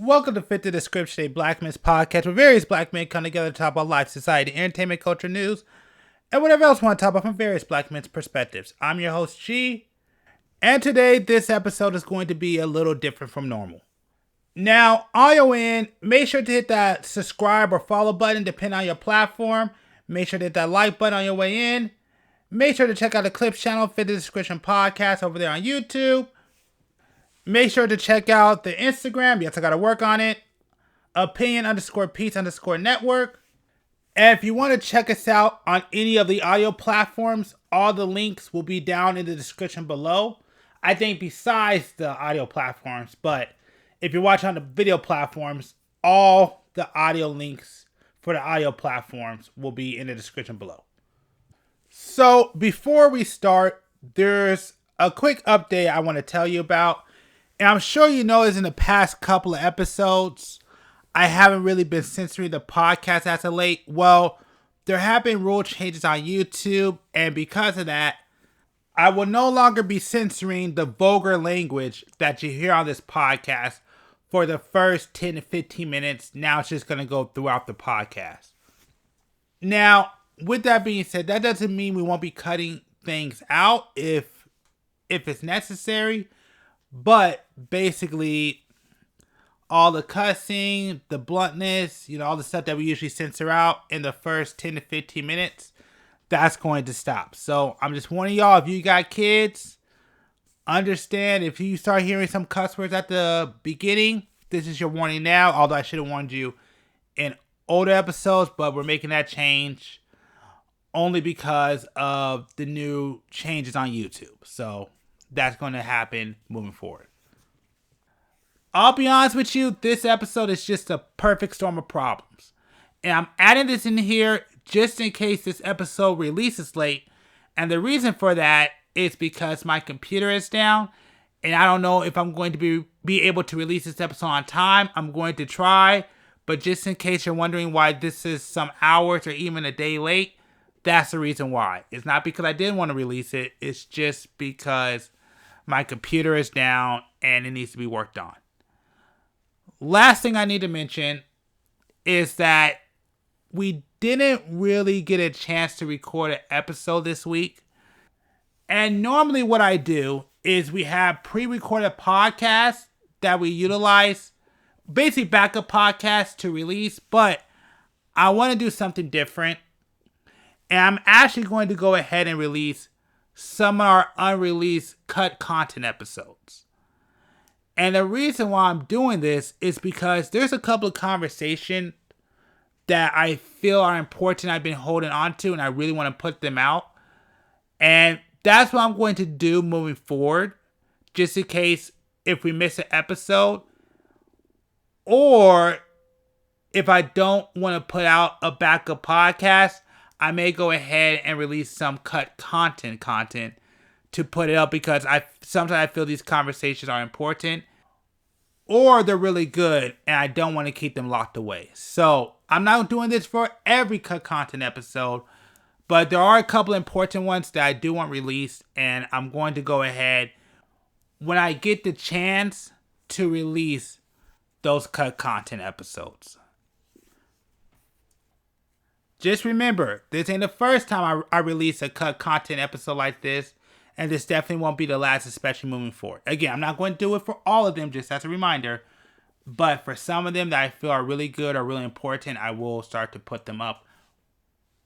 Welcome to Fit the Description, a Black Men's podcast where various black men come together to talk about life, society, entertainment, culture, news, and whatever else we want to talk about from various black men's perspectives. I'm your host, G, and today this episode is going to be a little different from normal. Now, on your end, make sure to hit that subscribe or follow button depending on your platform. Make sure to hit that like button on your way in. Make sure to check out the Clips channel, Fit the Description podcast over there on YouTube. Make sure to check out the Instagram. Yes, I got to work on it. Opinion_Peace_network. And if you want to check us out on any of the audio platforms, all the links will be down in the description below. I think besides the audio platforms, but if you're watching on the video platforms, all the audio links for the audio platforms will be in the description below. So before we start, there's a quick update I want to tell you about. And I'm sure you noticed in the past couple of episodes, I haven't really been censoring the podcast as of late. Well, there have been rule changes on YouTube, and because of that, I will no longer be censoring the vulgar language that you hear on this podcast for the first 10 to 15 minutes. Now it's just going to go throughout the podcast. Now, with that being said, that doesn't mean we won't be cutting things out if it's necessary. But basically, all the cussing, the bluntness, all the stuff that we usually censor out in the first 10 to 15 minutes, that's going to stop. So I'm just warning y'all, if you got kids, understand if you start hearing some cuss words at the beginning, this is your warning now. Although I should have warned you in older episodes, but we're making that change only because of the new changes on YouTube. So that's going to happen moving forward. I'll be honest with you, this episode is just a perfect storm of problems. And I'm adding this in here just in case this episode releases late. And the reason for that is because my computer is down. And I don't know if I'm going to be able to release this episode on time. I'm going to try. But just in case you're wondering why this is some hours or even a day late, that's the reason why. It's not because I didn't want to release it. It's just because my computer is down and it needs to be worked on. Last thing I need to mention is that we didn't really get a chance to record an episode this week. And normally what I do is we have pre-recorded podcasts that we utilize, basically backup podcasts to release, but I want to do something different. And I'm actually going to go ahead and release some of our unreleased Cut Content episodes. And the reason why I'm doing this is because there's a couple of conversations that I feel are important I've been holding on to, and I really want to put them out. And that's what I'm going to do moving forward, just in case if we miss an episode, or if I don't want to put out a backup podcast, I may go ahead and release some cut content to put it up because sometimes I feel these conversations are important or they're really good and I don't want to keep them locked away. So I'm not doing this for every cut content episode, but there are a couple important ones that I do want released, and I'm going to go ahead when I get the chance to release those cut content episodes. Just remember, this ain't the first time I release a cut content episode like this, and this definitely won't be the last, especially moving forward. Again, I'm not going to do it for all of them, just as a reminder, but for some of them that I feel are really good or really important, I will start to put them up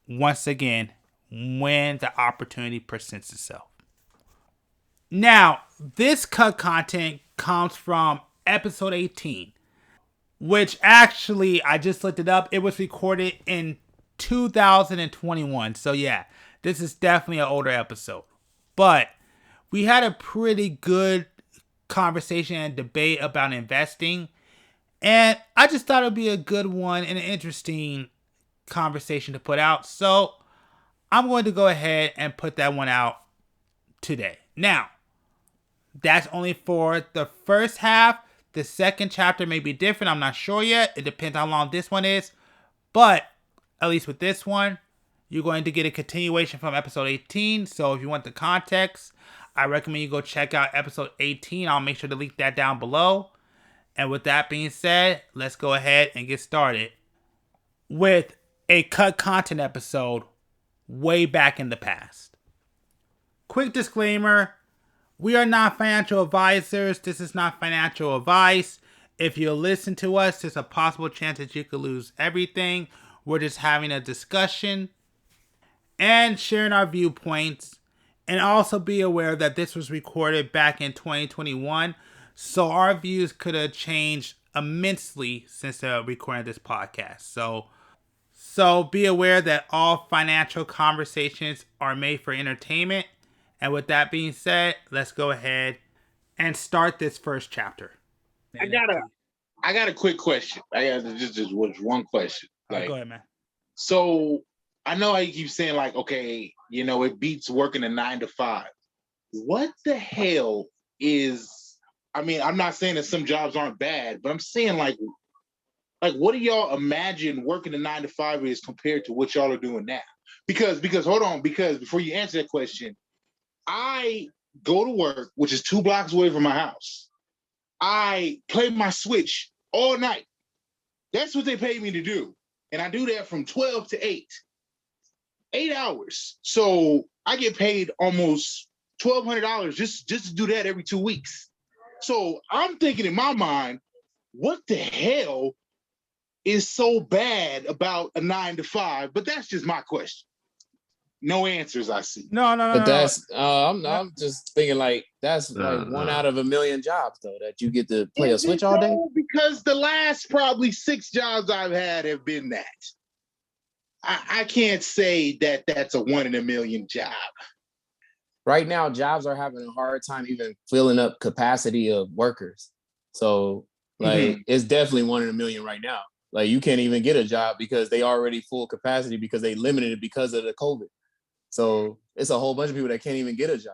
once again when the opportunity presents itself. Now, this cut content comes from episode 18, which actually, I just looked it up, it was recorded in 2021. So yeah, this is definitely an older episode. But we had a pretty good conversation and debate about investing. And I just thought it would be a good one and an interesting conversation to put out. So I'm going to go ahead and put that one out today. Now, that's only for the first half. The second chapter may be different. I'm not sure yet. It depends how long this one is. But at least with this one, you're going to get a continuation from episode 18. So if you want the context, I recommend you go check out episode 18. I'll make sure to link that down below. And with that being said, let's go ahead and get started with a cut content episode way back in the past. Quick disclaimer, we are not financial advisors. This is not financial advice. If you listen to us, there's a possible chance that you could lose everything. We're just having a discussion and sharing our viewpoints. And also be aware that this was recorded back in 2021. So our views could have changed immensely since the recording of this podcast. So be aware that all financial conversations are made for entertainment. And with that being said, let's go ahead and start this first chapter. I got a quick question. I got just one question. Go ahead, man. So I know I keep saying like, okay, it beats working a 9 to 5. What the hell is? I mean, I'm not saying that some jobs aren't bad, but I'm saying like what do y'all imagine working a 9 to 5 is compared to what y'all are doing now? Because hold on, because before you answer that question, I go to work, which is 2 blocks away from my house. I play my Switch all night. That's what they pay me to do. And I do that from 12 to 8. 8 hours. So I get paid almost $1,200 just to do that every 2 weeks. So I'm thinking in my mind, what the hell is so bad about a 9 to 5? But that's just my question. No answers, I see. No. But that's I'm just thinking like that's like 1 out of a million jobs though that you get to play a Switch all day. Because the last probably 6 jobs I've had have been that. I can't say that that's a 1 in a million job. Right now, jobs are having a hard time even filling up capacity of workers. So like it's definitely 1 in a million right now. Like you can't even get a job because they already full capacity because they limited it because of the COVID. So it's a whole bunch of people that can't even get a job.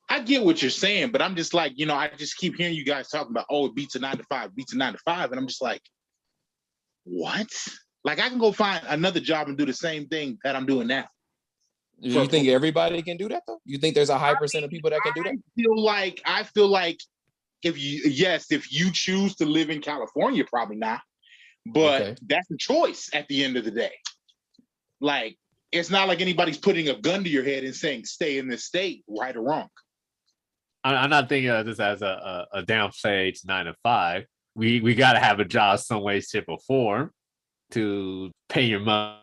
I get what you're saying, but I'm just like, I just keep hearing you guys talking about, it beats a 9 to 5, beats a 9 to 5. And I'm just like, what? Like I can go find another job and do the same thing that I'm doing now. Do you think everybody can do that though? You think there's a high percent of people that can do that? I feel like if you choose to live in California, probably not. But that's a choice at the end of the day. Like, it's not like anybody's putting a gun to your head and saying, stay in this state, right or wrong. I'm not thinking of this as a downstage 9 to 5. We got to have a job some way, shape, or form to pay your monthly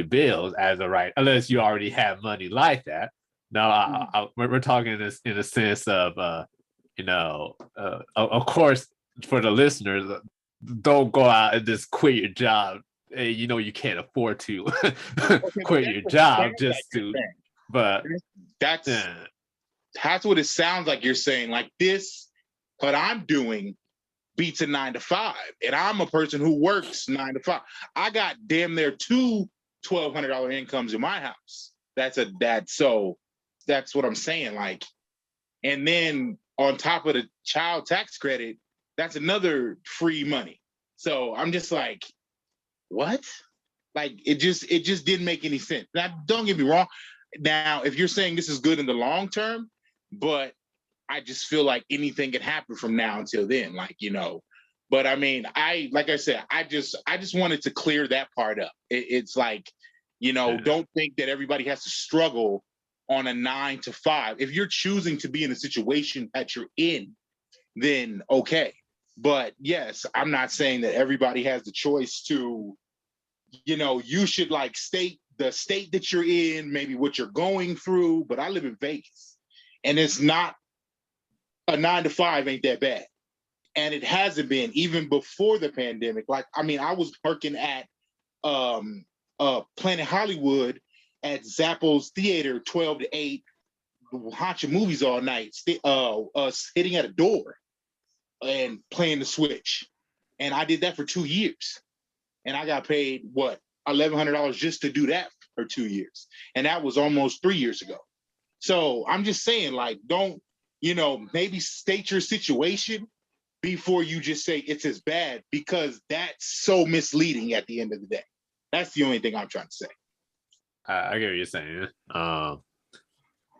bills as a right, unless you already have money like that. Now, we're talking in a sense of, of course, for the listeners, don't go out and just quit your job. Hey, you can't afford to quit your job just to, but that's what it sounds like you're saying. Like this, what I'm doing beats a 9 to 5, and I'm a person who works 9 to 5. I got damn near 2 $1,200 incomes in my house. So that's what I'm saying. Like, and then on top of the child tax credit, that's another free money. So I'm just like, what? Like it just didn't make any sense. Now, don't get me wrong. Now, if you're saying this is good in the long term, but I just feel like anything can happen from now until then, But I mean, like I said, I just wanted to clear that part up. It's like, don't think that everybody has to struggle on a 9 to 5. If you're choosing to be in a situation that you're in, then okay. But yes, I'm not saying that everybody has the choice to, you should like state the state that you're in, maybe what you're going through. But I live in Vegas, and it's not a 9 to 5 ain't that bad. And it hasn't been even before the pandemic. Like, I mean, I was working at Planet Hollywood at Zappos Theater 12 to 8, watching movies all night, sitting at a door and playing the Switch. And I did that for 2 years. And I got paid, $1,100 just to do that for 2 years. And that was almost 3 years ago. So I'm just saying, like, don't, maybe state your situation before you just say it's as bad, because that's so misleading at the end of the day. That's the only thing I'm trying to say. I get what you're saying.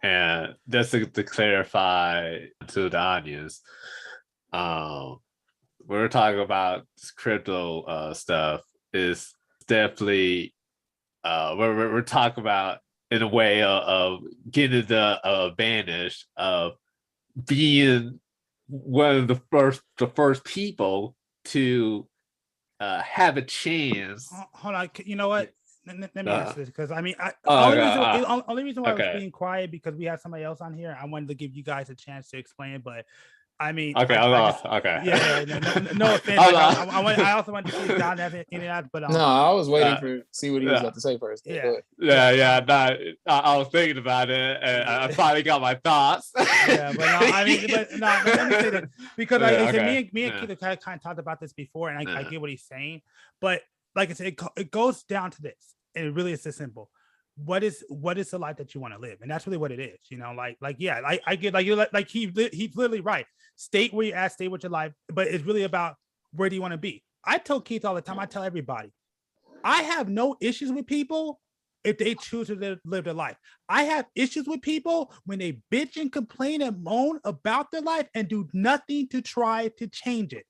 And just to clarify to the audience, we're talking about this crypto stuff is definitely we're talking about in a way of getting the advantage of being one of the first people to have a chance. Hold on, you know what? Let me answer this because I mean, only reason why I was being quiet because we have somebody else on here. I wanted to give you guys a chance to explain, but I mean, okay. Yeah, no offense. I also want to see if John has any of that, but no, I was waiting for see what he was about to say first. Yeah. I was thinking about it, and I finally got my thoughts. Yeah, but no, I mean, let me say that because me and Keith kind of talked about this before, and I get what he's saying, but like I said, it goes down to this, and it really is this simple. What is the life that you want to live, and that's really what it is, you know. I get like he's literally right. State where you're at, stay with your life, but it's really about where do you want to be. I tell Keith all the time. I tell everybody, I have no issues with people if they choose to live their life. I have issues with people when they bitch and complain and moan about their life and do nothing to try to change it.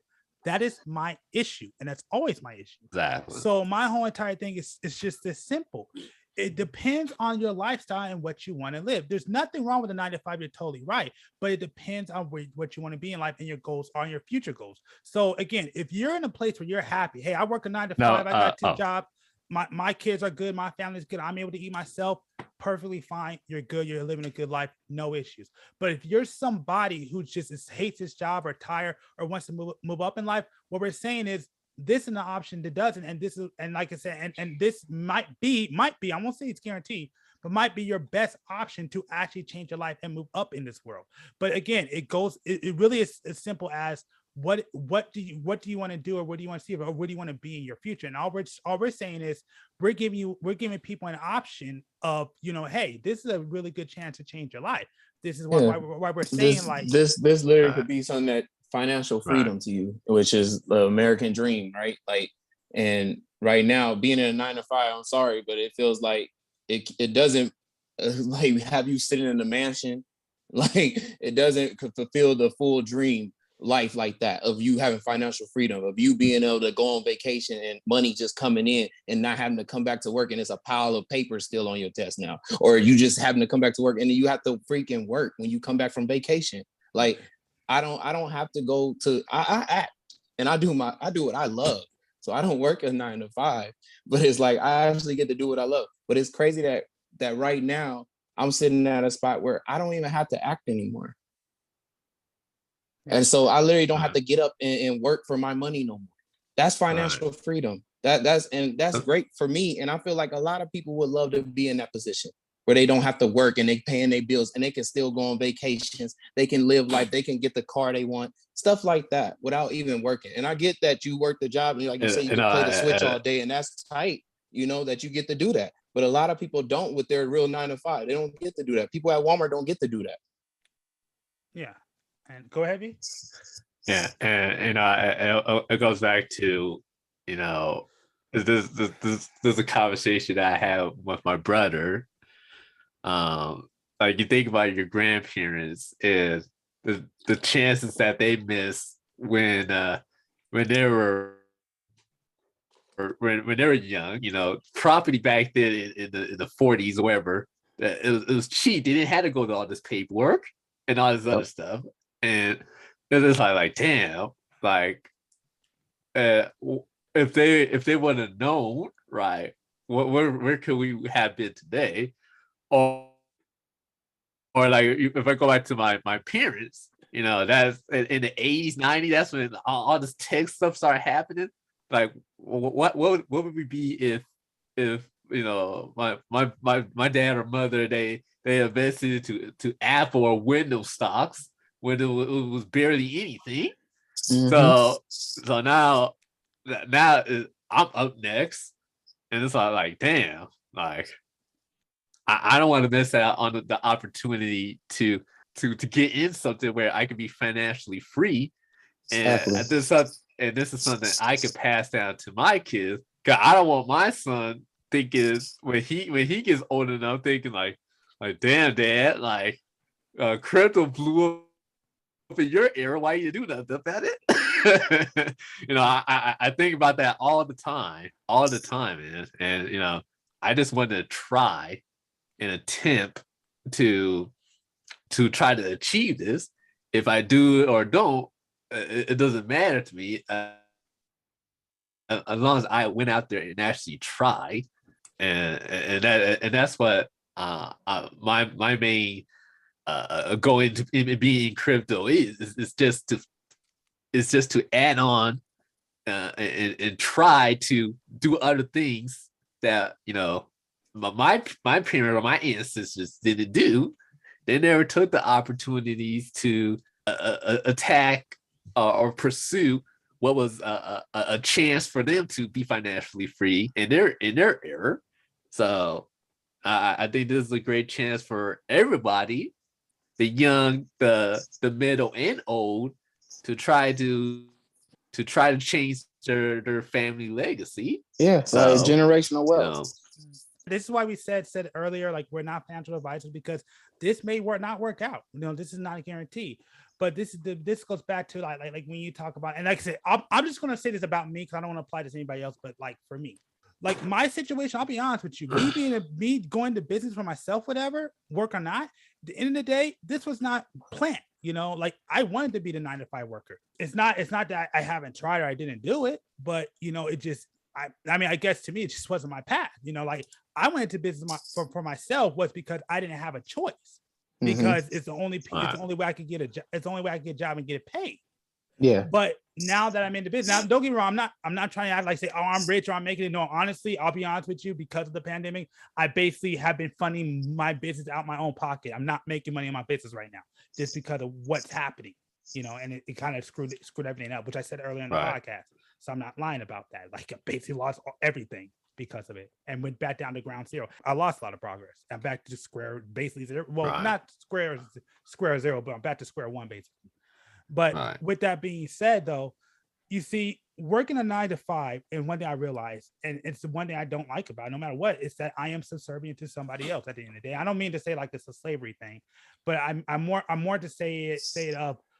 That is my issue, and that's always my issue. Exactly. So my whole entire thing is just this simple. It depends on your lifestyle and what you want to live. There's nothing wrong with a 9 to 5. You're totally right, but it depends on what you want to be in life and your goals are your future goals. So again, if you're in a place where you're happy, hey, I work a 9 to 5, I got 2 jobs. My kids are good. My family's good. I'm able to eat myself. Perfectly fine. You're good. You're living a good life. No issues. But if you're somebody who just hates his job or tired or wants to move up in life, what we're saying is this is an option that doesn't. And this is, and like I said, and this might be, I won't say it's guaranteed, but might be your best option to actually change your life and move up in this world. But again, it really is as simple as what do you want to do, or what do you want to see, or what do you want to be in your future? And all we're saying is we're giving people an option of, you know, hey, this is a really good chance to change your life. This is why we're saying this literally could be something that financial freedom to you, which is the American dream, right? Like, and right now being in a 9 to 5, I'm sorry, but it feels like it doesn't like have you sitting in a mansion. Like, it doesn't fulfill the full dream life like that of you having financial freedom, of you being able to go on vacation and money just coming in and not having to come back to work and it's a pile of paper still on your desk now, or you just having to come back to work and then you have to freaking work when you come back from vacation. Like, I don't have to go to I act and I do what I love. So I don't work a 9 to 5, but it's like I actually get to do what I love. But it's crazy that right now I'm sitting at a spot where I don't even have to act anymore. And so I literally don't have to get up and work for my money no more. That's financial freedom. That's great for me. And I feel like a lot of people would love to be in that position where they don't have to work and they paying their bills and they can still go on vacations. They can live life. They can get the car they want, stuff like that without even working. And I get that you work the job and like you say, you can play the Switch all day and that's tight, you know, that you get to do that. But a lot of people don't with their real 9 to 5. They don't get to do that. People at Walmart don't get to do that. Yeah. And go ahead, B. Yeah, and it goes back to, you know, there's a conversation that I have with my brother. Like, you think about your grandparents, is the chances that they miss when they were young. You know, property back then in the 40s or whatever, it was cheap. They didn't have to go to all this paperwork and all this other stuff. And it's like damn, like if they would have known, right, where could we have been today? Or like, if I go back to my parents, you know, that's in the 80s, 90s, that's when all this tech stuff started happening. Like, what would we be if you know, my dad or mother, they invested to Apple or Windows stocks when it was barely anything. Mm-hmm. So now I'm up next, and it's like damn, like I don't want to miss out on the opportunity to get in something where I can be financially free, and this is something I could pass down to my kids. Cause I don't want my son thinking when he gets old enough thinking like damn, dad, like crypto blew in your era, why you do nothing about it? I think about that all the time, man. And I just want to try and attempt to try to achieve this. If I do it or don't, it doesn't matter to me. As long as I went out there and actually tried, and that's what my main going to being crypto is just to add on and try to do other things that my parents or my ancestors didn't do. They never took the opportunities to attack or pursue what was a chance for them to be financially free in their era. So I think this is a great chance for everybody, the young, the middle, and old, to try to change their family legacy. Yeah, so it's generational wealth. This is why we said earlier, like, we're not financial advisors, because this may not work out. This is not a guarantee. But this goes back to like when you talk about, and like I said, I'm just gonna say this about me because I don't want to apply this to anybody else. But like for me, like my situation, I'll be honest with you, me going to business for myself, whatever, work or not, at the end of the day, this was not planned. Like I wanted to be the 9-to-5 worker. It's not that I haven't tried or I didn't do it, but it just, I mean, I guess to me, it just wasn't my path. Like I went into business for myself was because I didn't have a choice. Because it's the only way I could get it's the only way I could get a job and get it paid. Yeah. But now that I'm in the business, now don't get me wrong, I'm not trying to act like say, oh, I'm rich or I'm making it. No, honestly, I'll be honest with you, because of the pandemic, I basically have been funding my business out my own pocket. I'm not making money in my business right now just because of what's happening, and it kind of screwed everything up, which I said earlier in the podcast. So I'm not lying about that. Like I basically lost everything because of it and went back down to ground zero. I lost a lot of progress. I'm back to basically zero. Well, not square zero, but I'm back to square one basically. But with that being said, though, you see, working a 9-to-5, and one thing I realized, and it's the one thing I don't like about it, no matter what, is that I am subservient to somebody else at the end of the day. I don't mean to say like it's a slavery thing, but I'm more to say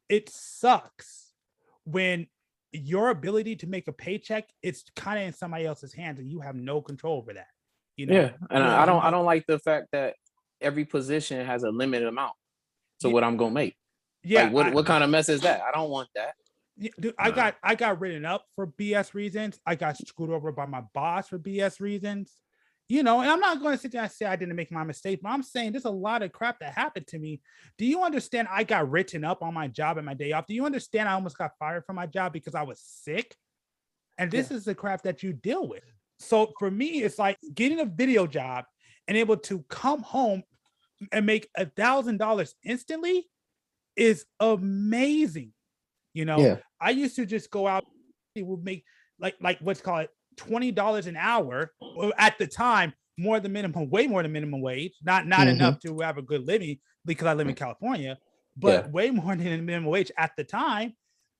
it sucks when your ability to make a paycheck, it's kind of in somebody else's hands and you have no control over that. Yeah. And I don't like the fact that every position has a limited amount to what I'm gonna make. Yeah. Like, what kind of mess is that? I don't want that. Yeah, dude, I got written up for BS reasons. I got screwed over by my boss for BS reasons. And I'm not going to sit there and say I didn't make my mistake, but I'm saying there's a lot of crap that happened to me. Do you understand? I got written up on my job at my day off. Do you understand? I almost got fired from my job because I was sick. And this is the crap that you deal with. So for me, it's like getting a video job and able to come home and make $1,000 instantly is amazing. I used to just go out, it would make like what's called $20 an hour at the time, way more than minimum wage, not enough to have a good living because I live in California, but way more than minimum wage at the time,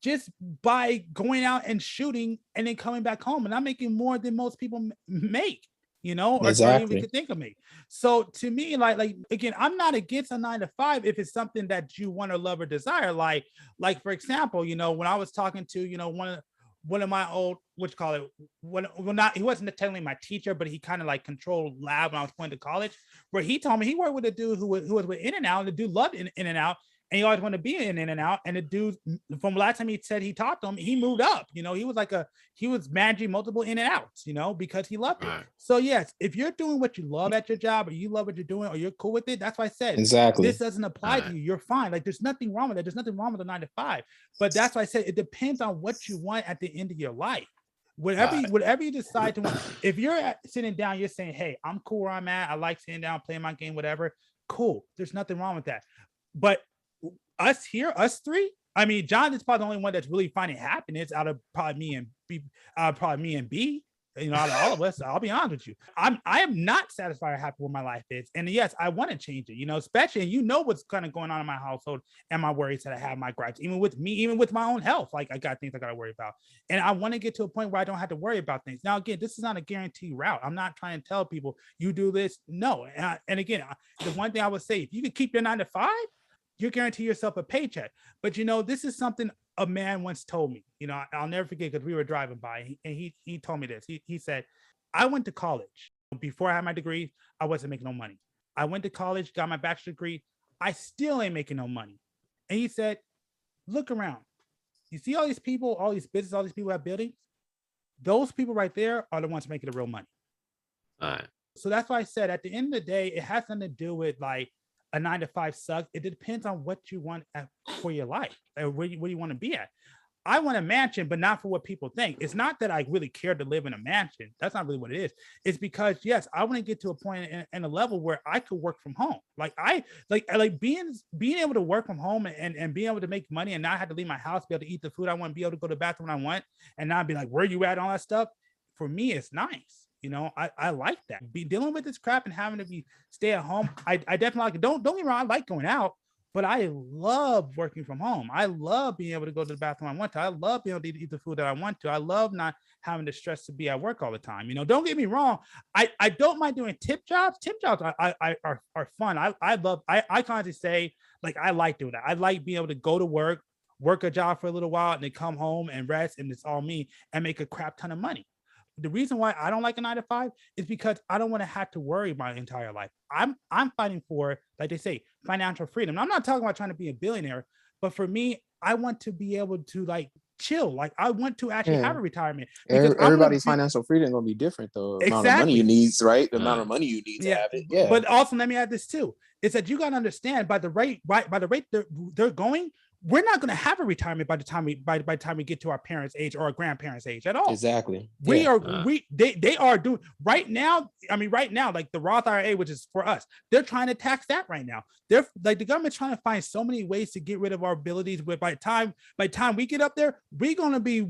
just by going out and shooting and then coming back home. And I'm making more than most people make, or even could think of me. So to me, like again, I'm not against a 9-to-5 if it's something that you want to love or desire. Like for example, when I was talking to, one of my old, he wasn't technically my teacher, but he kind of like controlled lab when I was going to college, where he told me he worked with a dude who was with In-N-Out, and the dude loved In-N-Out, and he always wanted to be in In-N-Out. And the dude, from last time he said he talked to him, he moved up. He was managing multiple In-N-Outs, because he loved it. So yes, if you're doing what you love at your job, or you love what you're doing, or you're cool with it, that's why I said this doesn't apply to you. You're fine. Like there's nothing wrong with that. There's nothing wrong with the 9-to-5. But that's why I said it depends on what you want at the end of your life. Whatever you decide to want. If you're sitting down, you're saying, hey, I'm cool where I'm at. I like sitting down, playing my game, whatever. Cool. There's nothing wrong with that. But us three, I mean, John is probably the only one that's really finding happiness out of probably me and B. Out of all of us, I'll be honest with you. I am not satisfied or happy where my life is. And yes, I want to change it, especially, what's kind of going on in my household and my worries that I have, my gripes, even with my own health. Like I got things I got to worry about. And I want to get to a point where I don't have to worry about things. Now, again, this is not a guaranteed route. I'm not trying to tell people you do this. No. And again, the one thing I would say, if you can keep your 9-to-5, you're guaranteeing yourself a paycheck. But this is something a man once told me. I'll never forget, because we were driving by, and he told me this. He said, I went to college. Before I had my degree, I wasn't making no money. I went to college, got my bachelor's degree. I still ain't making no money. And he said, look around. You see all these people, all these businesses, all these people have buildings? Those people right there are the ones making the real money. All right. So that's why I said, at the end of the day, it has nothing to do with like a 9-to-5 sucks. It depends on what you want for your life, or where you want to be at. I want a mansion, but not for what people think. It's not that I really care to live in a mansion. That's not really what it is. It's because, yes, I want to get to a point and a level where I could work from home. Like I like being able to work from home and being able to make money and not have to leave my house, be able to eat the food I want, be able to go to the bathroom when I want, and not be like, where you at, all that stuff. For me, it's nice. I like that. Be dealing with this crap and having to stay at home. I definitely like it. Don't get me wrong, I like going out. But I love working from home. I love being able to go to the bathroom I want to. I love being able to eat the food that I want to. I love not having the stress to be at work all the time. Don't get me wrong. I don't mind doing tip jobs. Tip jobs are fun. I constantly say, like, I like doing that. I like being able to go to work a job for a little while, and then come home and rest, and it's all me, and make a crap ton of money. The reason why I don't like a 9-to-5 is because I don't want to have to worry my entire life. I'm fighting for, like they say, financial freedom. I'm not talking about trying to be a billionaire, but for me, I want to be able to like chill. Like I want to actually have a retirement. Because everybody's financial freedom gonna be different, though. The amount of money you need, right? The amount of money you need to have it. Yeah. But also, let me add this too. It's that you got to understand, by the rate they're going, we're not going to have a retirement by the time we get to our parents' age or our grandparents' age at all. Exactly. They are doing right now. I mean, right now, like the Roth IRA, which is for us, they're trying to tax that right now. They're like, the government's trying to find so many ways to get rid of our abilities. But by the time we get up there, we're gonna be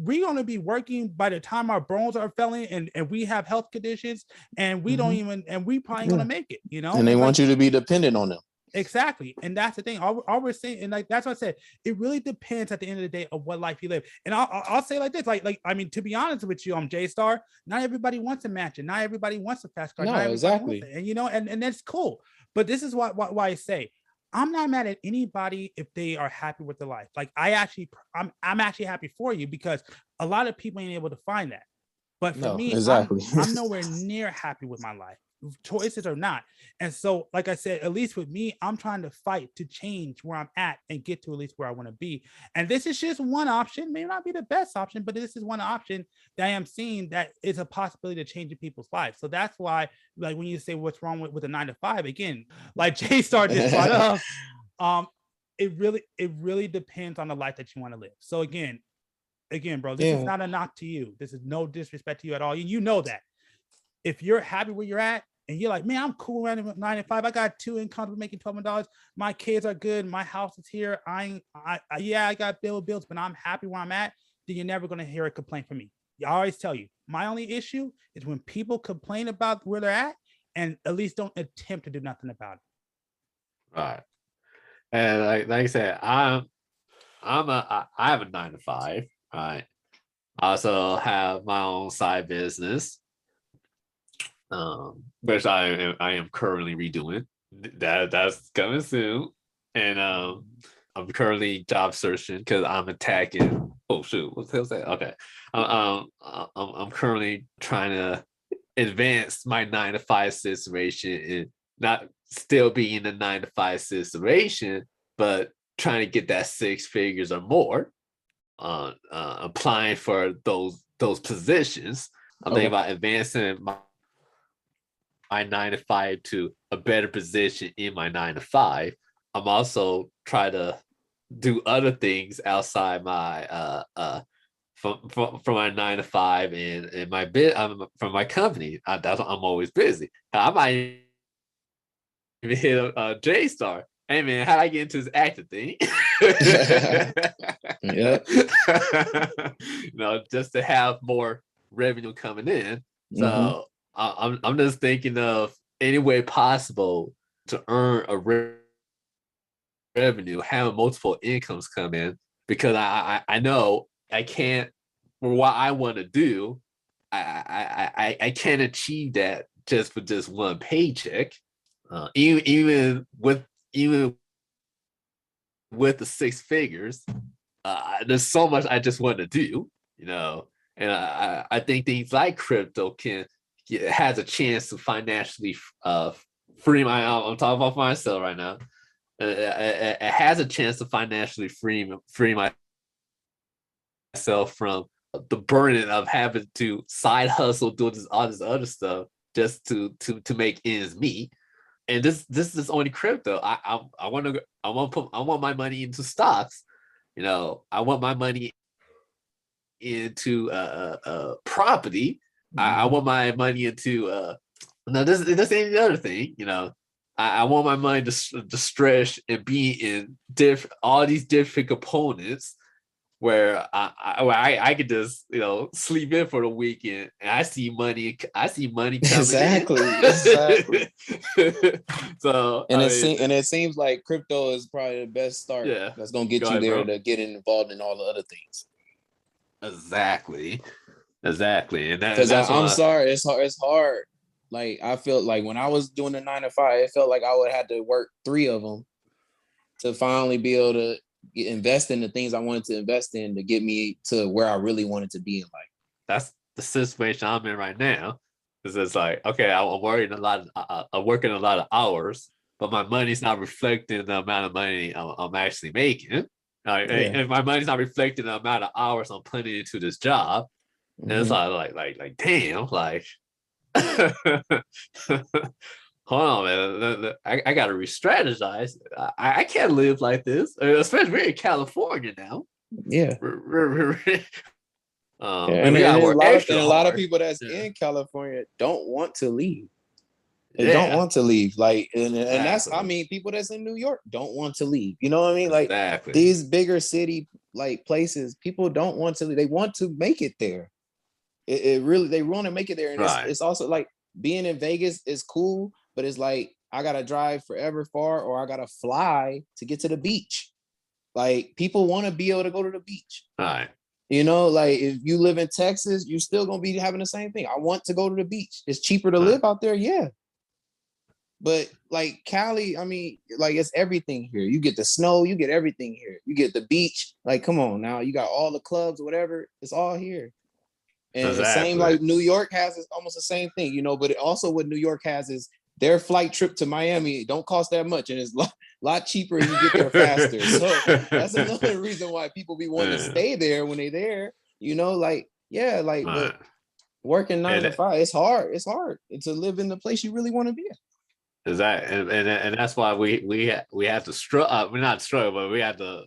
working by the time our bones are failing and we have health conditions, and we don't even, and we probably gonna make it. And they want you to be dependent on them. Exactly. And that's the thing. All we're saying, and like that's what I said, it really depends at the end of the day of what life you live. And I'll say like this, like I mean, to be honest with you, J-Star, not everybody wants a mansion, not everybody wants a fast car. No, exactly. And that's cool. But this is why I say I'm not mad at anybody if they are happy with their life. Like I'm actually happy for you, because a lot of people ain't able to find that. But for me, exactly. I'm nowhere near happy with my life, choices or not. And so, like I said, at least with me, I'm trying to fight to change where I'm at and get to at least where I want to be. And this is just one option, may not be the best option, but this is one option that I am seeing that is a possibility to change people's lives. So that's why, like, when you say what's wrong with a 9-to-5, again, like J-Star just brought up, it really depends on the life that you want to live. So again, bro, this is not a knock to you. This is no disrespect to you at all. You know that. If you're happy where you're at and you're like, man, I'm cool around 9-to-5. I got 2 incomes, making $12. My kids are good. My house is here. I got bills, but I'm happy where I'm at. Then you're never going to hear a complaint from me. I always tell you, my only issue is when people complain about where they're at and at least don't attempt to do nothing about it. All right. And like I said, I have a 9-to-5. All right. I also have my own side business, which I am currently redoing. That's coming soon, and I'm currently job searching because I'm attacking. Oh shoot, what the hell's that? Okay, I'm currently trying to advance my 9-to-5 situation and not still be in the 9-to-5 situation, but trying to get that 6 figures or more. Applying for those positions. I'm thinking about advancing my 9-to-5 to a better position in my 9-to-5. I'm also trying to do other things outside my from my 9-to-5 and my bit from my company. I'm always busy. I might even hit a J-Star. Hey man, how'd I get into this acting thing? Yeah. Just to have more revenue coming in. So I'm just thinking of any way possible to earn a revenue, have multiple incomes come in, because I know I can't, for what I want to do, I can't achieve that just for just one paycheck. Even with the six figures, there's so much I just want to do, and I think things like crypto has a chance to financially free I'm talking about myself right now. It has a chance to financially free myself from the burden of having to side hustle, do all this other stuff just to make ends meet. And this is only crypto. I want my money into stocks. I want my money into property. I want my money into no, this ain't the other thing. I want my money to stretch and be in all these different components where I could just sleep in for the weekend and I see money coming exactly. So it seems like crypto is probably the best start. Yeah, that's gonna get you there to get involved in all the other things. Exactly, and because I'm sorry, it's hard. Like I felt like when I was doing the 9 to 5, it felt like I would have to work 3 of them to finally be able to invest in the things I wanted to invest in to get me to where I really wanted to be in life. That's the situation I'm in right now. Because it's like, okay, I'm working a lot of hours, but my money's not reflecting the amount of money I'm actually making. And my money's not reflecting the amount of hours I'm putting into this job. And it's like damn, like hold on, man. I gotta re-strategize. I can't live like this, especially we're in California now. Yeah. And a lot of people that's in California don't want to leave. They don't want to leave. Like, and that's, I mean, people that's in New York don't want to leave. You know what I mean? Like these bigger city like places, people don't want to leave. They want to make it there. It really, they want to make it there. And it's also like being in Vegas is cool, but it's like I gotta drive forever far or I gotta fly to get to the beach. Like people want to be able to go to the beach. Right. Like if you live in Texas, you're still gonna be having the same thing. I want to go to the beach. It's cheaper to live out there, yeah. But like Cali, I mean, like it's everything here. You get the snow, you get everything here. You get the beach. Like, come on now, you got all the clubs, whatever. It's all here. And the same like New York has is almost the same thing, but it also what New York has is their flight trip to Miami don't cost that much and it's a lot cheaper and you get there faster. So that's another reason why people be wanting to stay there when they're there, but working 9 to 5, it's hard. It's hard to live in the place you really want to be in. Exactly. And that's why we have to struggle. We're not struggle, but we have to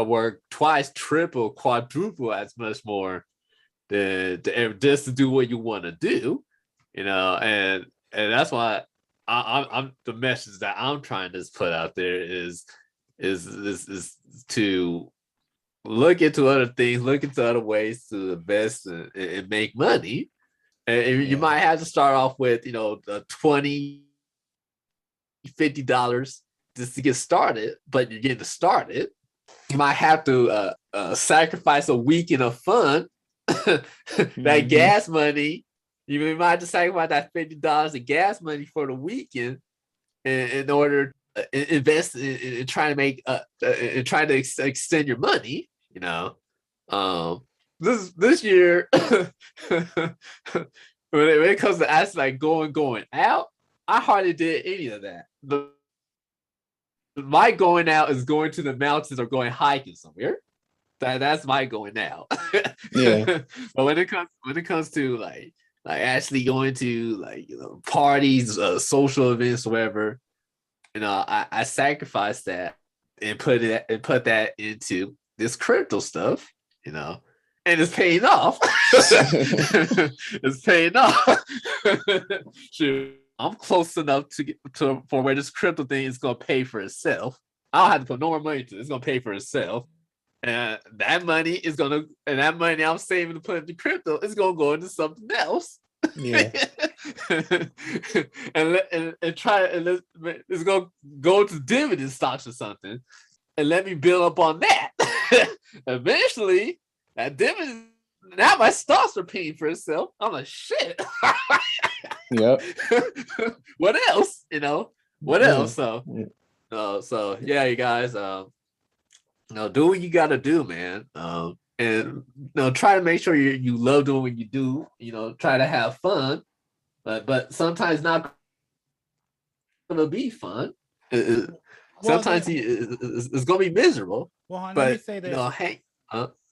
work twice, triple, quadruple as much more just to do what you want to do, and that's why I'm the message that I'm trying to put out there is to look into other things, look into other ways to invest and make money. And you might have to start off with the $20, $50 just to get started, but you're getting started. You might have to sacrifice a weekend of fun. That gas money, you might have to sacrifice that $50 of gas money for the weekend in order to invest in trying to make and trying to extend your money. This year, when it comes to actually like going out, I hardly did any of that. My going out is going to the mountains or going hiking somewhere. That's my going out. Yeah. But when it comes to like actually going to parties, social events, whatever, I sacrifice that and put that into this crypto stuff, and it's paying off. It's paying off. Sure. I'm close enough to get for where this crypto thing is gonna pay for itself. I don't have to put no more money into it. It's gonna pay for itself. And that money I'm saving to put into crypto is gonna go into something else. Yeah. It's gonna go to dividend stocks or something, and let me build up on that. Eventually, that dividend. Now my stocks are paying for itself. I'm like, shit. Yep. What else? What else? So So yeah, you guys, do what you got to do, man. And try to make sure you love doing what you do. Try to have fun, but sometimes not gonna be fun. Sometimes it's gonna be miserable. Well, hon, let me But say this. hey,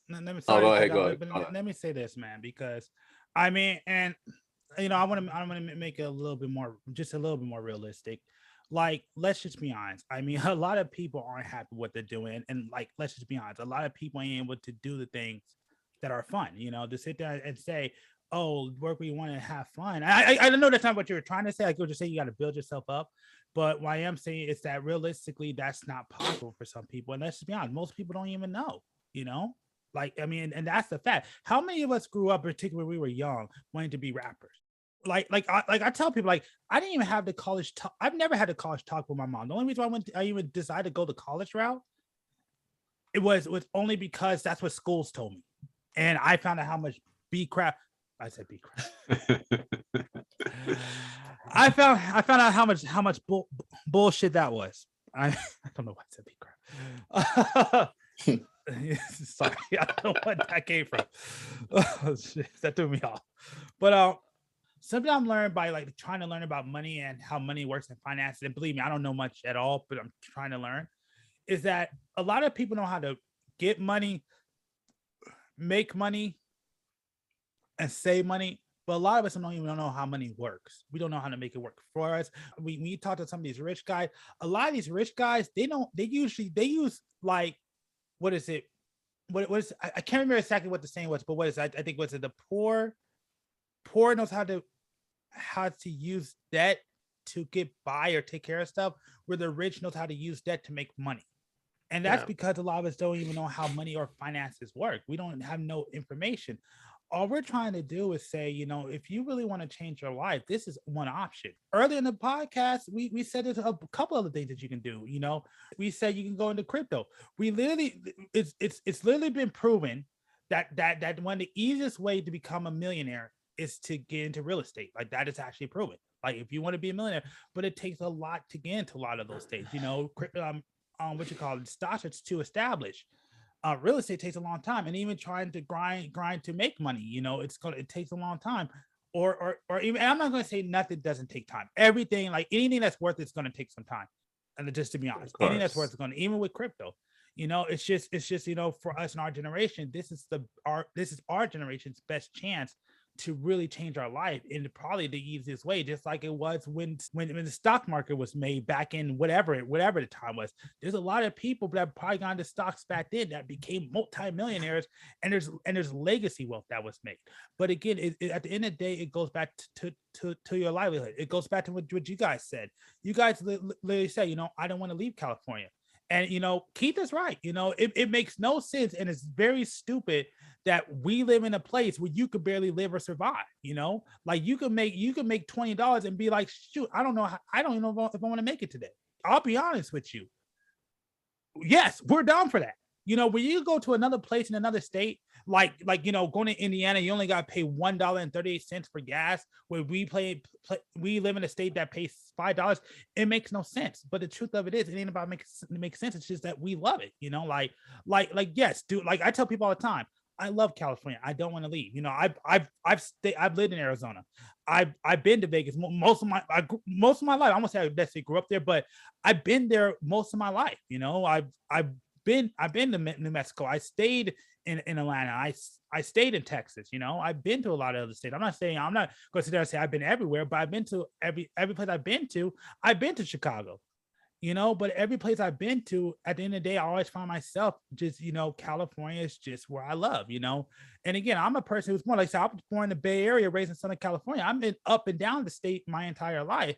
let me go ahead. Let me say this, man, because I mean, and I want to make it a little bit more realistic. Like, let's just be honest. I mean, a lot of people aren't happy with what they're doing, and like, let's just be honest. A lot of people ain't able to do the things that are fun. To sit there and say, "Oh, work where you want to have fun." I know that's not what you were trying to say. Like, you were just saying you got to build yourself up. But what I am saying is that realistically, that's not possible for some people. And let's just be honest, most people don't even know, Like, I mean, and that's the fact. How many of us grew up, particularly when we were young, wanting to be rappers? I tell people, like, I didn't even have the college talk. I've never had a college talk with my mom. The only reason I even decided to go the college route, it was only because that's what schools told me. And I found out how much B crap. I said B crap. I found out how much bullshit that was. I don't know why I said B crap. Sorry, I don't know what that came from. Oh, shit, that threw me off. But something I'm learning by like trying to learn about money and how money works in finances. And believe me, I don't know much at all, but I'm trying to learn. Is that a lot of people know how to get money, make money, and save money. But a lot of us don't even know how money works. We don't know how to make it work for us. We talk to some of these rich guys. A lot of these rich guys, they use like, what is it? What is, I can't remember exactly what the saying was, but what is it? I think was it the poor knows how to use debt to get by or take care of stuff, where the rich knows how to use debt to make money. And that's because a lot of us don't even know how money or finances work. We don't have no information. All we're trying to do is say, if you really want to change your life, this is one option. Earlier in the podcast, we said there's a couple other things that you can do. We said you can go into crypto. We literally, it's literally been proven that one of the easiest way to become a millionaire is to get into real estate. Like, that is actually proven. Like, if you want to be a millionaire, but it takes a lot to get into a lot of those states. What you call it, stocks, it's to establish. Real estate takes a long time, and even trying to grind to make money, it takes a long time. Or even, and I'm not going to say nothing doesn't take time. Everything, like anything that's worth it's going to take some time. And just to be honest, anything that's worth it's going to, even with crypto, it's just for us in our generation, this is our generation's best chance to really change our life in probably the easiest way, just like it was when the stock market was made back in whatever the time was. There's a lot of people that probably got into stocks back then that became multimillionaires, and there's legacy wealth that was made. But again, at the end of the day, it goes back to your livelihood. It goes back to what you guys said. You guys literally say, I don't want to leave California. And Keith is right. It makes no sense, and it's very stupid that we live in a place where you could barely live or survive. Like, you can make $20 and be like, shoot, I don't know if I want to make it today. I'll be honest with you. Yes, we're down for that. When you go to another place in another state, like going to Indiana, you only got to pay $1.38 for gas. Where we live in a state that pays $5. It makes no sense. But the truth of it is, it ain't about make sense. It's just that we love it. Like yes, dude. Like, I tell people all the time, I love California. I don't want to leave. I've lived in Arizona. I've been to Vegas most of my life. I almost say I basically grew up there, but I've been there most of my life. I've been to New Mexico. I stayed in Atlanta. I stayed in Texas. I've been to a lot of other states. I'm not going to sit there and say I've been everywhere, but I've been to every place I've been to. I've been to Chicago. But every place I've been to, at the end of the day, I always find myself just, California is just where I love, And again, I'm a person who's more like, I was born in the Bay Area, raised in Southern California. I've been up and down the state my entire life.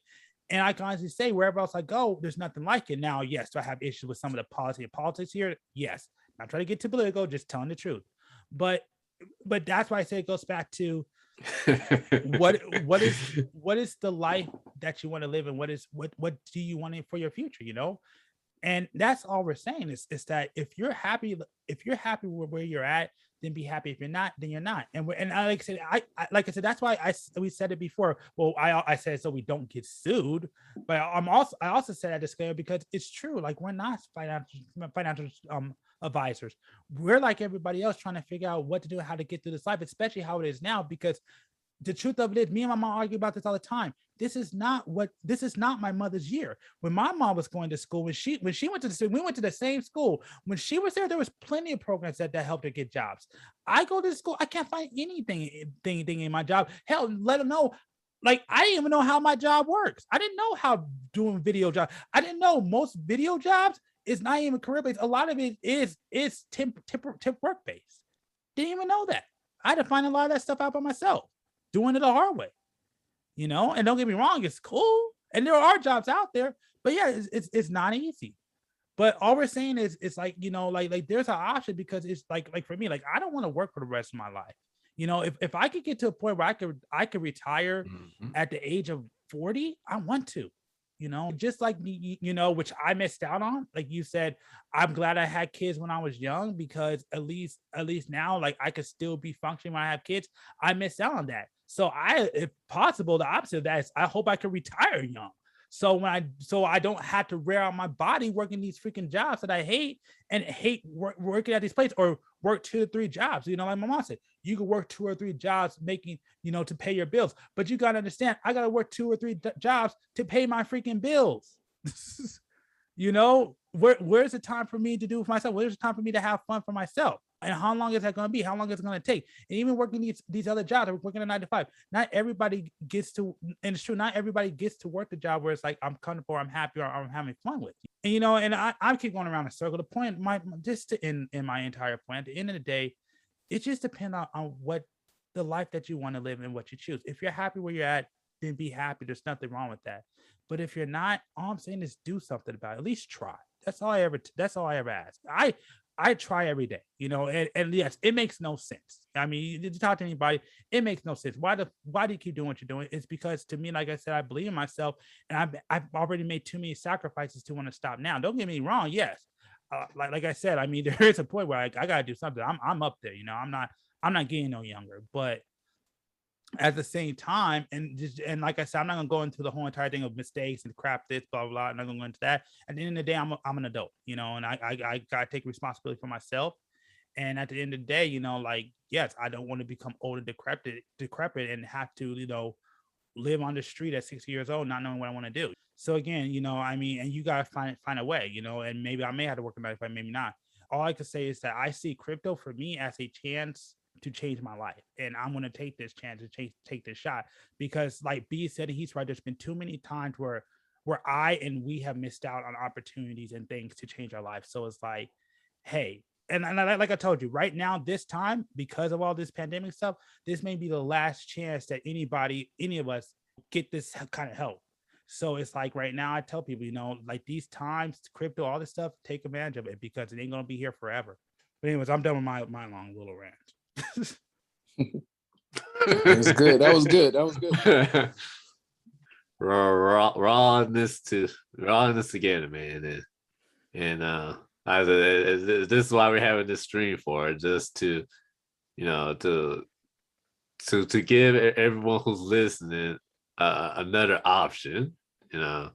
And I can honestly say, wherever else I go, there's nothing like it. Now, yes, do I have issues with some of the politics here? Yes. Not trying to get too political, just telling the truth. But that's why I say it goes back to what is the life that you want to live, and what do you want for your future? And that's all we're saying is that if you're happy with where you're at, then be happy. If you're not, then you're not. And like I said, that's why we said it before. Well, I said so we don't get sued, but I also said that disclaimer because it's true. Like we're not financial advisors. We're like everybody else trying to figure out what to do and how to get through this life, especially how it is now, because the truth of it is, me and my mom argue about this all the time. This is not my mother's year. When my mom was going to school, when she went to we went to the same school. When she was there was plenty of programs that helped her get jobs. I go to school, I can't find anything in my job. Hell, let them know. Like, I didn't even know how my job works. I didn't know how doing video jobs. I didn't know most video jobs is not even career based. A lot of it is temp work based. Didn't even know that. I had to find a lot of that stuff out by myself, doing it the hard way, you know. And don't get me wrong, it's cool, and there are jobs out there, but yeah, it's not easy. But all we're saying is, it's like, you know, like there's an option, because it's like for me, like I don't want to work for the rest of my life. You know, if I could get to a point where I could retire at the age of 40, I want to. You know, just like me, you know, which I missed out on. Like you said, I'm glad I had kids when I was young, because at least now, like I could still be functioning when I have kids. I missed out on that. So if possible, the opposite of that is I hope I can retire young. So I don't have to wear out my body working these freaking jobs that I hate, and hate working at these places, or work 2 to 3 jobs. You know, like my mom said, you could work 2 or 3 jobs making, you know, to pay your bills. But you got to understand, I got to work 2 or 3 jobs to pay my freaking bills. You know, where's the time for me to do for myself? Where's the time for me to have fun for myself? And how long is that going to be? How long is it going to take? And even working these other jobs, working a 9 to 5, not everybody gets to, and it's true, not everybody gets to work the job where it's like, I'm comfortable, I'm happy, or I'm having fun with. And, you know, and I keep going around in a circle. The point, just to end in my entire point, at the end of the day, it just depends on what the life that you want to live and what you choose. If you're happy where you're at, then be happy. There's nothing wrong with that. But if you're not, all I'm saying is do something about it. At least try. That's all I ever ask. I try every day, you know, and yes, it makes no sense. I mean, you talk to anybody, it makes no sense. Why do you keep doing what you're doing? It's because, to me, like I said, I believe in myself, and I've already made too many sacrifices to want to stop now. Don't get me wrong. Yes. Like I said, I mean, there is a point where I got to do something. I'm up there, you know, I'm not getting no younger, but at the same time, and like I said, I'm not gonna go into the whole entire thing of mistakes and crap, this, blah, blah, blah. I'm not gonna go into that. At the end of the day, I'm an adult, you know, and I gotta take responsibility for myself. And at the end of the day, you know, like, yes, I don't want to become old and decrepit and have to, you know, live on the street at 60 years old, not knowing what I want to do. So again, you know, I mean, and you gotta find a way, you know, and maybe I may have to work on that, maybe not. All I can say is that I see crypto for me as a chance to change my life, and I'm going to take this chance to take this shot, because like B said, he's right, there's been too many times where we have missed out on opportunities and things to change our life. So it's like, hey, and like I told you, right now, this time, because of all this pandemic stuff, this may be the last chance that any of us get this kind of help. So it's like, right now, I tell people, you know, like these times, crypto, all this stuff, take advantage of it, because it ain't going to be here forever. But anyways, I'm done with my long little rant. That's good. That was good. Rawness again, man. And this is why we're having this stream for, just to, you know, to give everyone who's listening another option. You know,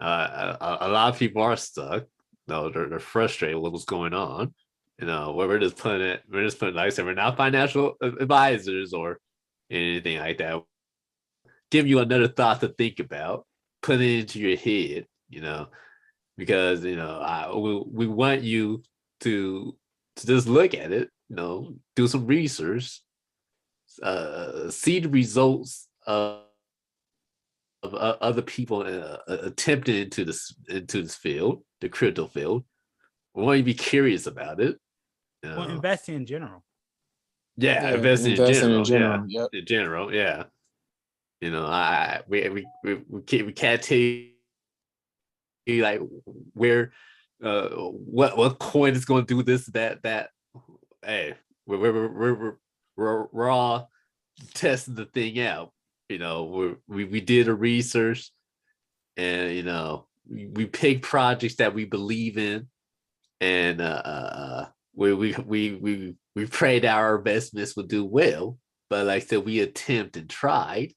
a lot of people are stuck. No, they're frustrated with what's going on. You know, we're just putting, like I said, we're not financial advisors or anything like that. Give you another thought to think about, put it into your head, you know, because, you know, we want you to just look at it, you know, do some research, see the results of other people attempting into this field, the crypto field. We want you to be curious about it. Well, investing in general. Yeah, investing in general. Yep. In general, yeah. You know, we can't tell you like where what coin is going to do this, that. Hey, we're all testing the thing out. You know, we did a research, and you know, we pick projects that we believe in, and we prayed that our investments would do well, but like I said, we attempt and tried,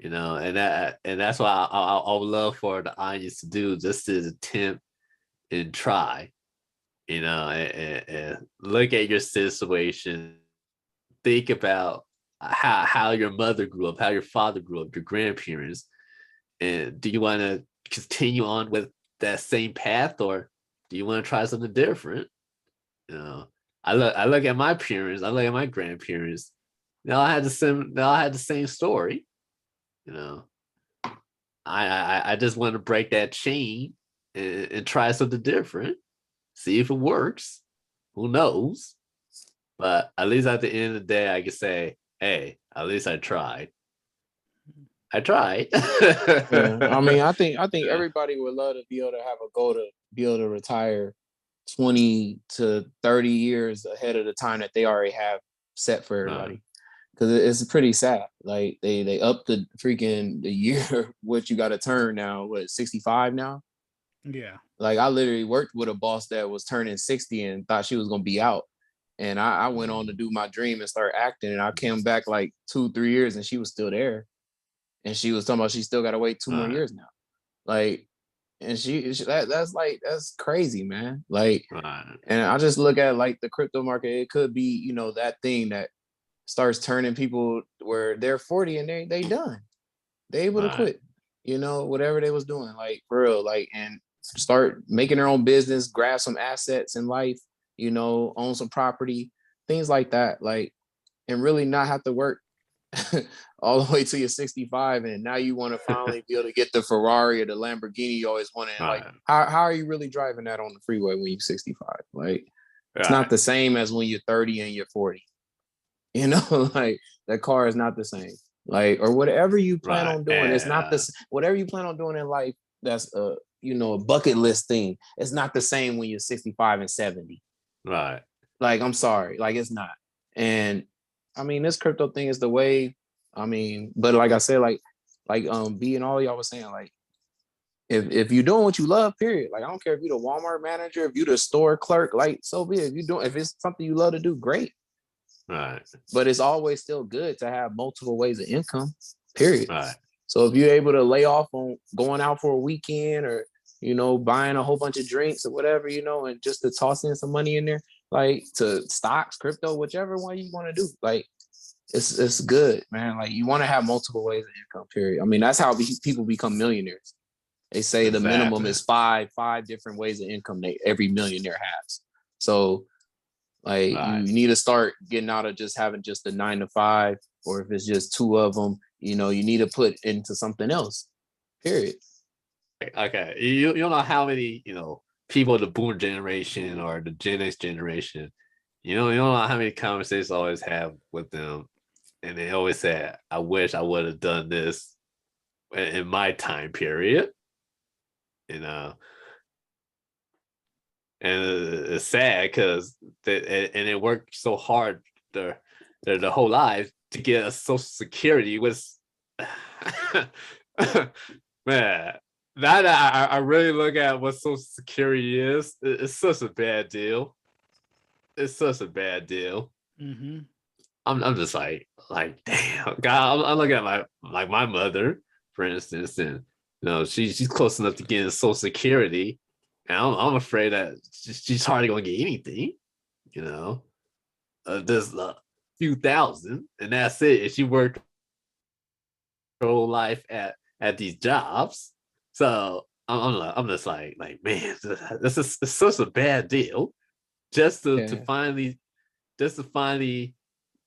and that's what I would love for the audience to do, just to attempt and try, and look at your situation, think about how your mother grew up, how your father grew up, your grandparents, and do you want to continue on with that same path, or do you want to try something different? I look at my parents, I look at my grandparents. They all had the same story. I just want to break that chain and try something different, see if it works. Who knows? But at least at the end of the day, I can say, hey, at least I tried. I tried. Yeah. I mean, I think everybody would love to be able to have a goal to be able to retire 20 to 30 years ahead of the time that they already have set for everybody. Because it's pretty sad. Like they upped the year what you got to turn now. What, 65 now? Yeah. Like I literally worked with a boss that was turning 60 and thought she was gonna be out. And I went on to do my dream and start acting. And I came back like 2-3 years and she was still there. And she was talking about she still got to wait 2 more years now. Like, and that's crazy, man. Like, and I just look at like the crypto market. It could be, that thing that starts turning people where they're 40 and they done. They able to quit, whatever they was doing, like for real, like, and start making their own business, grab some assets in life, own some property, things like that, like, and really not have to work all the way till you're 65, and now you want to finally be able to get the Ferrari or the Lamborghini you always wanted. Like, how are you really driving that on the freeway when you're 65? Like, it's not the same as when you're 30 and you're 40. Like that car is not the same. Like, or whatever you plan on doing, it's not this. Whatever you plan on doing in life, that's a bucket list thing. It's not the same when you're 65 and 70. Right. Like, I'm sorry, like it's not. And I mean, this crypto thing is the way. I mean, but like I said, like B and all y'all was saying, like, if you're doing what you love, period. Like, I don't care if you're the Walmart manager, if you're the store clerk, like, so be it. If it's something you love to do, great. Right. But it's always still good to have multiple ways of income, period. Right. So if you're able to lay off on going out for a weekend or, buying a whole bunch of drinks or whatever, and just to toss in some money in there, like to stocks, crypto, whichever one you want to do, like it's good, man. Like you want to have multiple ways of income, period. I mean, that's how people become millionaires. They say the minimum is five different ways of income that every millionaire has. So like you need to start getting out of just having just the 9 to 5, or if it's just 2 of them, you need to put into something else, period. Okay. You don't know how many, people, the boomer generation or the Gen X generation, you don't know how many conversations I always have with them. And they always say, I wish I would have done this in my time period, and it's sad because it worked so hard their whole life to get a Social Security was man. Now that I really look at what Social Security is, it's such a bad deal. It's such a bad deal. Mm-hmm. I'm just like damn, God. I'm looking at my mother, for instance, and she's close enough to getting Social Security, and I'm afraid that she's hardly gonna get anything. There's a few thousand, and that's it. And she worked her whole life at these jobs, so I'm just like man, this is such a bad deal, just to finally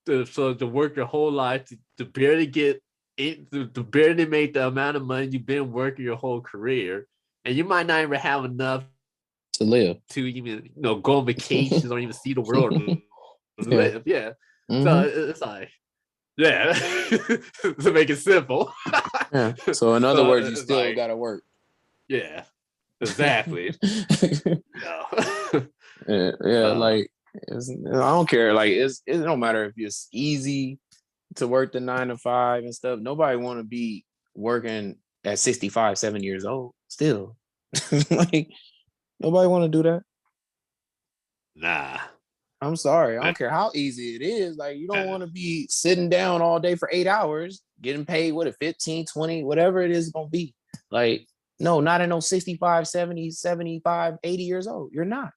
to work your whole life to barely get it, to barely make the amount of money you've been working your whole career, and you might not even have enough to live, to even go on vacations or even see the world to live. Yeah. Mm-hmm. So it's like, yeah, to make it simple. Yeah. So in other words, you still gotta work. Yeah. Exactly. Yeah. Like I don't care. Like it don't matter if it's easy to work the 9 to 5 and stuff. Nobody want to be working at 65, 7 years old still. Like nobody want to do that. Nah. I'm sorry. I don't care how easy it is. Like, you don't want to be sitting down all day for 8 hours, getting paid, what, a 15, 20, whatever it is going to be. Like, no, not in no 65, 70, 75, 80 years old. You're not.